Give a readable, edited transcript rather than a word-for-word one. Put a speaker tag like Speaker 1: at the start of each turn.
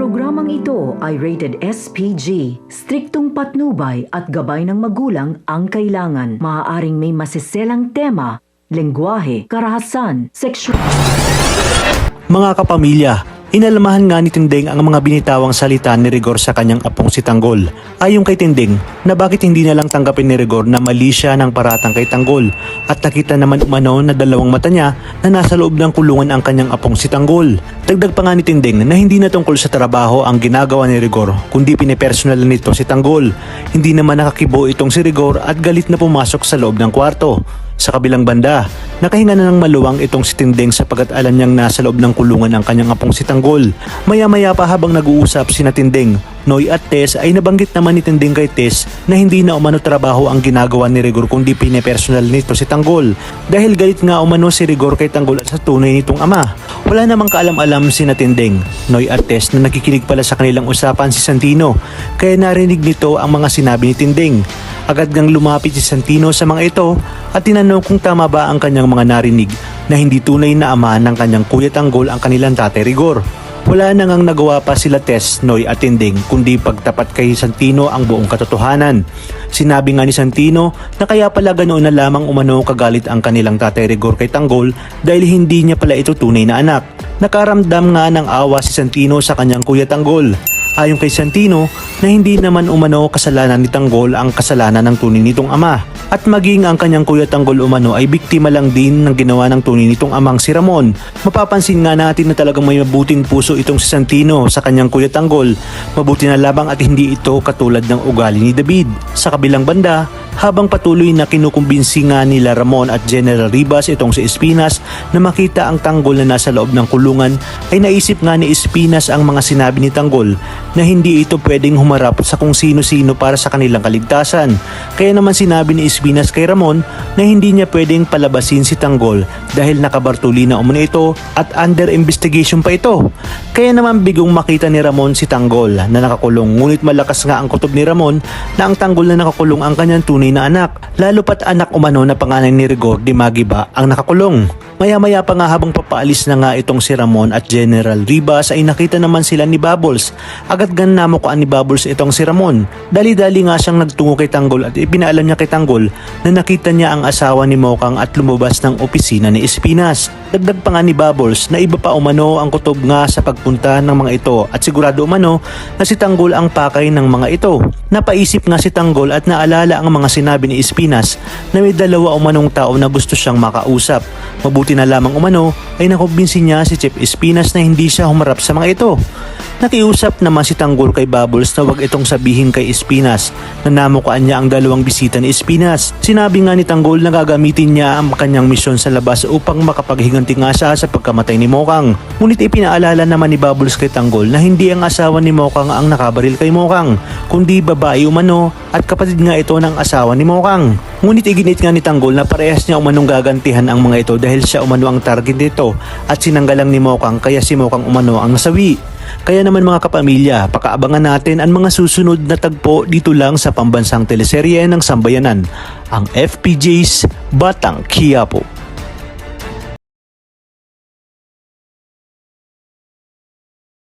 Speaker 1: Programang ito ay rated SPG. Striktong patnubay at gabay ng magulang ang kailangan. Maaaring may masiselang tema, lengguwahe, karahasan, sexual.
Speaker 2: Mga kapamilya, inalamahan nga ni Tinding ang mga binitawang salita ni Rigor sa kanyang apong si Tanggol. Ayon kay Tinding na bakit hindi na lang tanggapin ni Rigor na mali siya ng paratang kay Tanggol at nakita naman umano na dalawang mata niya na nasa loob ng kulungan ang kanyang apong si Tanggol. Dagdag pa nga ni Tinding na hindi na tungkol sa trabaho ang ginagawa ni Rigor kundi pinipersonal nito si Tanggol. Hindi naman nakakibo itong si Rigor at galit na pumasok sa loob ng kwarto. Sa kabilang banda, nakahinga na ng maluwang itong si Tinding sapagkat alam niyang nasa loob ng kulungan ang kanyang apong si Tanggol. Maya-maya pa habang nag-uusap sina Tinding, Noy at Tess ay nabanggit naman ni Tinding kay Tess na hindi na umano trabaho ang ginagawa ni Rigor kundi pinipersonal nito si Tanggol. Dahil galit nga umano si Rigor kay Tanggol at sa tunay nitong ama. Wala namang kaalam-alam sina Tinding, Noy at Tess na nakikinig pala sa kanilang usapan si Santino kaya narinig nito ang mga sinabi ni Tinding. Agad ngang lumapit si Santino sa mga ito at tinanong kung tama ba ang kanyang mga narinig na hindi tunay na ama ng kanyang kuya Tanggol ang kanilang tatay Rigor. Wala na ngang nagawa pa sila Tess, Noy at Tinding kundi pagtapat kay Santino ang buong katotohanan. Sinabi nga ni Santino na kaya pala ganoon na lamang umano kagalit ang kanilang tatay Rigor kay Tanggol dahil hindi niya pala ito tunay na anak. Nakaramdam nga ng awa si Santino sa kanyang kuya Tanggol. Ayon kay Santino na hindi naman umano kasalanan ni Tanggol ang kasalanan ng tunay nitong ama at maging ang kanyang kuya Tanggol umano ay biktima lang din ng ginawa ng tunay nitong amang si Ramon. Mapapansin nga natin na talagang may mabuting puso itong si Santino sa kanyang kuya Tanggol. Mabuti na labang at hindi ito katulad ng ugali ni David. Sa kabilang banda, habang patuloy na kinukumbinsi nga nila Ramon at General Ribas itong si Espinas na makita ang Tanggol na nasa loob ng kulungan, ay naisip nga ni Espinas ang mga sinabi ni Tanggol na hindi ito pwedeng humarap sa kung sino-sino para sa kanilang kaligtasan. Kaya naman sinabi ni Espinas kay Ramon na hindi niya pwedeng palabasin si Tanggol dahil nakabartuli na umano ito at under investigation pa ito. Kaya naman bigong makita ni Ramon si Tanggol na nakakulong, ngunit malakas nga ang kutob ni Ramon na ang Tanggol na nakakulong ang kanyang tunay na anak, lalo pat anak umano na panganay ni Rigor di Magiba ang nakakulong. Maya-maya pa nga habang papaalis na nga itong si Ramon at General Ribas ay nakita naman sila ni Bubbles. Agad gan namukuan ni Bubbles itong si Ramon. Dali-dali nga siyang nagtungo kay Tanggol at ipinaalam niya kay Tanggol na nakita niya ang asawa ni Mokang at lumabas ng opisina ni Espinas. Dagdag pa nga ni Bubbles na iba pa umano ang kutob nga sa pagpunta ng mga ito at sigurado umano na si Tanggol ang pakay ng mga ito. Napaisip nga si Tanggol at naalala ang mga sinabi ni Espinas na may dalawa umanong tao na gusto siyang makausap. Mabuti na lamang umano ay nakumbinsi niya si Chief Espinas na hindi siya humarap sa mga ito. Nakiusap naman si Tanggol kay Bubbles na wag itong sabihin kay Espinas na namukaan niya ang dalawang bisita ni Espinas. Sinabi nga ni Tanggol na gagamitin niya ang kanyang misyon sa labas upang makapaghiganti nga siya sa pagkamatay ni Mokang. Ngunit ipinaalala naman ni Bubbles kay Tanggol na hindi ang asawa ni Mokang ang nakabaril kay Mokang, kundi babae umano at kapatid nga ito ng asawa ni Mokang. Ngunit iginit nga ni Tanggol na parehas niya umanong gagantihan ang mga ito dahil siya umano ang target nito at sinanggalang ni Mokang kaya si Mokang umano ang nasawi. Kaya naman mga kapamilya, pakaabangan natin ang mga susunod na tagpo dito lang sa pambansang teleserye ng Sambayanan, ang FPJ's Batang Quiapo.